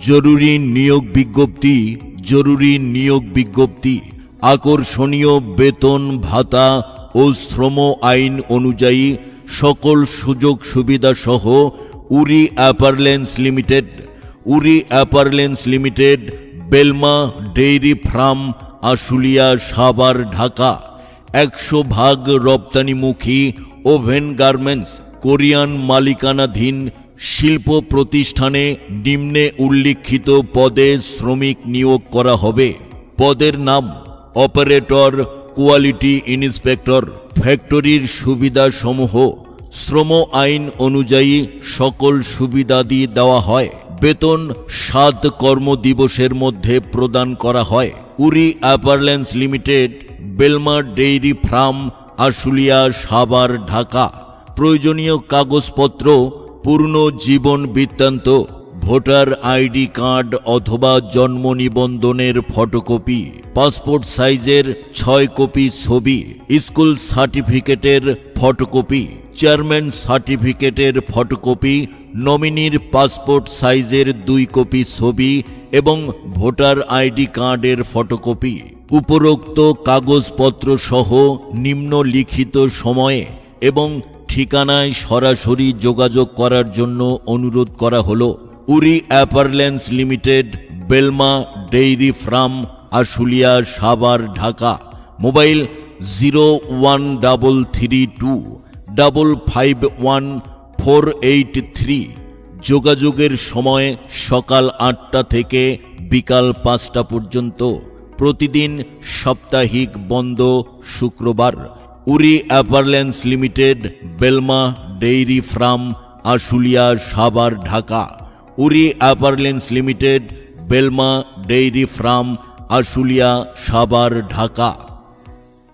জরুরি নিয়োগ বিজ্ঞপ্তি। জরুরি নিয়োগ বিজ্ঞপ্তি। আকর্ষণীয় বেতন ভাতা ও শ্রম আইন অনুযায়ী সকল সুযোগ সুবিধা সহ Uri apparels limited, Uri apparels limited, Belma dairy farm, Ashulia, Savar, Dhaka. 100% রপ্তানিমুখী ওভেন গার্মেন্টস, কোরিয়ান মালিকানাধীন শিল্প প্রতিষ্ঠানে নিম্নে উল্লিখিত পদে শ্রমিক নিয়োগ করা হবে। পদের নাম: অপারেটর, কোয়ালিটি ইন্সপেক্টর। ফ্যাক্টরির সুবিধাসমূহ: শ্রম আইন অনুযায়ী সকল সুবিধাদি দেওয়া হয়। বেতন 7 কর্মদিবসের মধ্যে প্রদান করা হয়। Uri apparels limited, Belma dairy farm, Ashulia, Savar, Dhaka. প্রয়োজনীয় কাগজপত্র: পূর্ণ জীবন বৃত্তান্ত, ভোটার আইডি কার্ড অথবা জন্ম নিবন্ধনের ফটোকপি, পাসপোর্ট সাইজের 6 কপি ছবি, স্কুল সার্টিফিকেটের ফটোকপি, চেয়ারম্যান সার্টিফিকেটের ফটোকপি, নমিনির পাসপোর্ট সাইজের 2 কপি ছবি এবং ভোটার আইডি কার্ডের ফটোকপি। উপরোক্ত কাগজপত্র সহ নিম্নলিখিত সময়ে এবং ঠিকানায় সরাসরি যোগাযোগ করার জন্য অনুরোধ করা হলো। Uri apparels limited, Belma dairy farm, Ashulia, Savar, Dhaka. Mobile 013255148 যোগাযোগের সময় সকাল 8টা থেকে বিকাল 5টা পর্যন্ত। প্রতিদিন, সাপ্তাহিক বন্ধ শুক্রবার। Uri apparels limited, Belma dairy farm, Ashulia, Savar, Dhaka. Uri apparels limited, Belma dairy farm, Ashulia, Savar, Dhaka.